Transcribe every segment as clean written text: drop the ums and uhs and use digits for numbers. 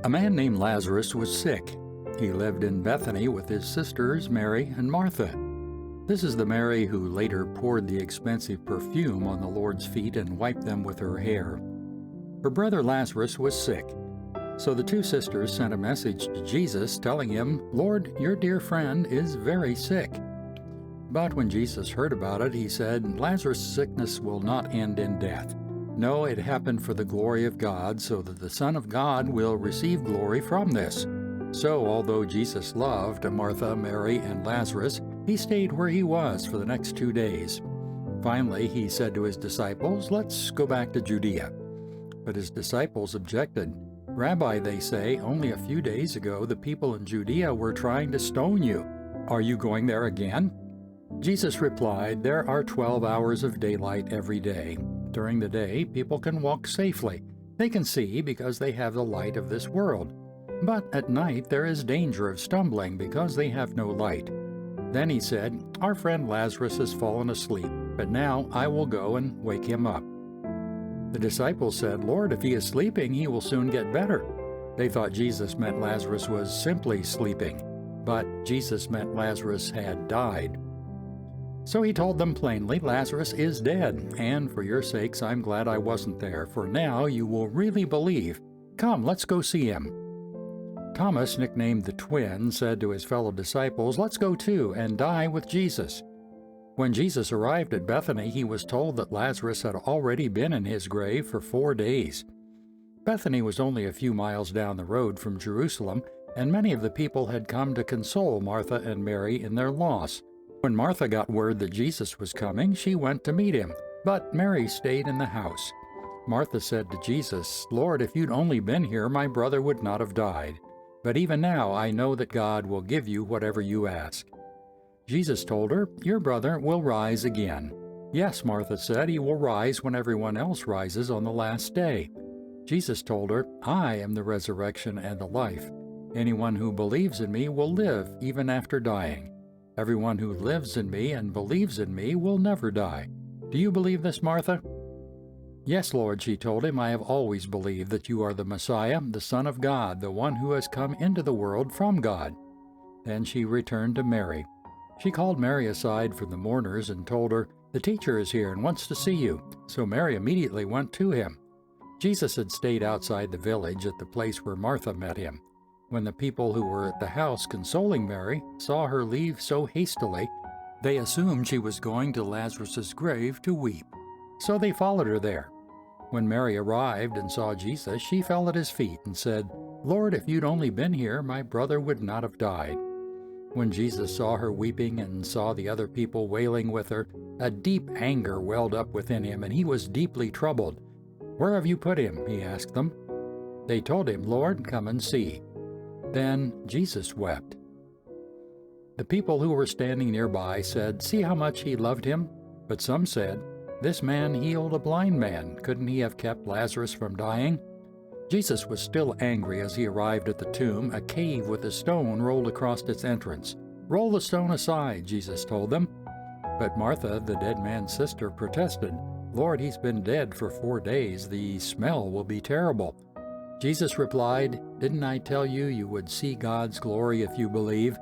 A man named Lazarus was sick. He lived in Bethany with his sisters Mary and Martha. This is the Mary who later poured the expensive perfume on the Lord's feet and wiped them with her hair. Her brother Lazarus was sick. So the two sisters sent a message to Jesus telling him, "Lord, your dear friend is very sick." But when Jesus heard about it, he said, "Lazarus' sickness will not end in death. No, it happened for the glory of God, so that the Son of God will receive glory from this." So, although Jesus loved Martha, Mary, and Lazarus, he stayed where he was for the next 2 days. Finally, he said to his disciples, "Let's go back to Judea." But his disciples objected. "Rabbi," they say, "only a few days ago the people in Judea were trying to stone you. Are you going there again?" Jesus replied, "There are 12 hours of daylight every day. During the day, people can walk safely. They can see because they have the light of this world. But at night there is danger of stumbling because they have no light." Then he said, "Our friend Lazarus has fallen asleep, but now I will go and wake him up." The disciples said, "Lord, if he is sleeping, he will soon get better." They thought Jesus meant Lazarus was simply sleeping, but Jesus meant Lazarus had died. So he told them plainly, "Lazarus is dead, and for your sakes I'm glad I wasn't there, for now you will really believe. Come, let's go see him." Thomas, nicknamed the Twin, said to his fellow disciples, "Let's go too and die with Jesus." When Jesus arrived at Bethany, he was told that Lazarus had already been in his grave for 4 days. Bethany was only a few miles down the road from Jerusalem, and many of the people had come to console Martha and Mary in their loss. When Martha got word that Jesus was coming, she went to meet him, but Mary stayed in the house. Martha said to Jesus, "Lord, if you'd only been here, my brother would not have died. But even now I know that God will give you whatever you ask." Jesus told her, "Your brother will rise again." "Yes," Martha said, "he will rise when everyone else rises on the last day." Jesus told her, "I am the resurrection and the life. Anyone who believes in me will live even after dying. Everyone who lives in me and believes in me will never die. Do you believe this, Martha?" "Yes, Lord," she told him, "I have always believed that you are the Messiah, the Son of God, the one who has come into the world from God." Then she returned to Mary. She called Mary aside from the mourners and told her, "The teacher is here and wants to see you." So Mary immediately went to him. Jesus had stayed outside the village at the place where Martha met him. When the people who were at the house consoling Mary saw her leave so hastily, they assumed she was going to Lazarus' grave to weep. So they followed her there. When Mary arrived and saw Jesus, she fell at his feet and said, "Lord, if you'd only been here, my brother would not have died." When Jesus saw her weeping and saw the other people wailing with her, a deep anger welled up within him, and he was deeply troubled. "Where have you put him?" he asked them. They told him, "Lord, come and see." Then Jesus wept. The people who were standing nearby said, "See how much he loved him?" But some said, "This man healed a blind man. Couldn't he have kept Lazarus from dying?" Jesus was still angry as he arrived at the tomb, a cave with a stone rolled across its entrance. "Roll the stone aside," Jesus told them. But Martha, the dead man's sister, protested, "Lord, he's been dead for 4 days. The smell will be terrible." Jesus replied, "Didn't I tell you you would see God's glory if you believe?"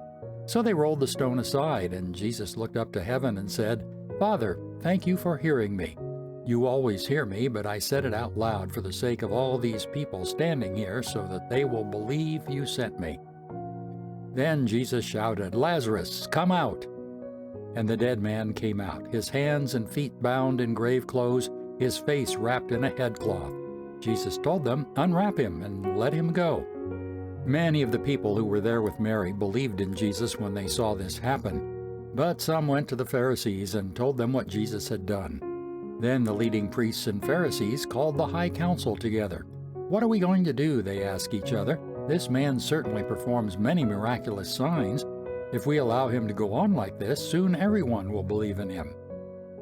So they rolled the stone aside, and Jesus looked up to heaven and said, "Father, thank you for hearing me. You always hear me, but I said it out loud for the sake of all these people standing here so that they will believe you sent me." Then Jesus shouted, "Lazarus, come out!" And the dead man came out, his hands and feet bound in grave clothes, his face wrapped in a headcloth. Jesus told them, "Unwrap him and let him go." Many of the people who were there with Mary believed in Jesus when they saw this happen, but some went to the Pharisees and told them what Jesus had done. Then the leading priests and Pharisees called the high council together. "What are we going to do?" they asked each other. "This man certainly performs many miraculous signs. If we allow him to go on like this, soon everyone will believe in him.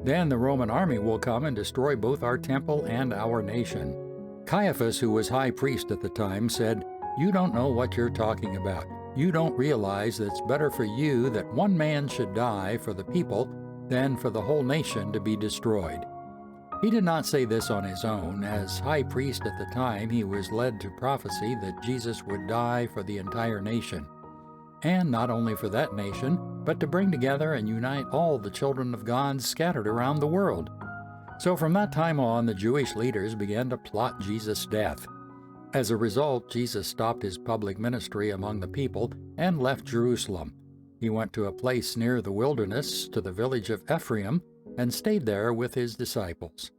Then the Roman army will come and destroy both our temple and our nation." Caiaphas, who was high priest at the time, said, "You don't know what you're talking about. You don't realize that it's better for you that one man should die for the people than for the whole nation to be destroyed." He did not say this on his own. As high priest at the time, he was led to prophecy that Jesus would die for the entire nation. And not only for that nation, but to bring together and unite all the children of God scattered around the world. So from that time on, the Jewish leaders began to plot Jesus' death. As a result, Jesus stopped his public ministry among the people and left Jerusalem. He went to a place near the wilderness, to the village of Ephraim, and stayed there with his disciples.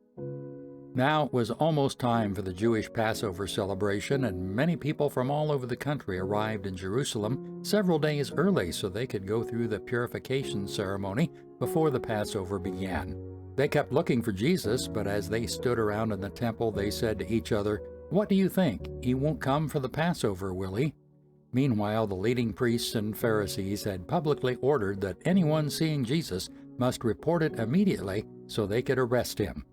Now it was almost time for the Jewish Passover celebration, and many people from all over the country arrived in Jerusalem several days early so they could go through the purification ceremony before the Passover began. They kept looking for Jesus, but as they stood around in the temple, they said to each other, "What do you think? He won't come for the Passover, will he?" Meanwhile, the leading priests and Pharisees had publicly ordered that anyone seeing Jesus must report it immediately so they could arrest him.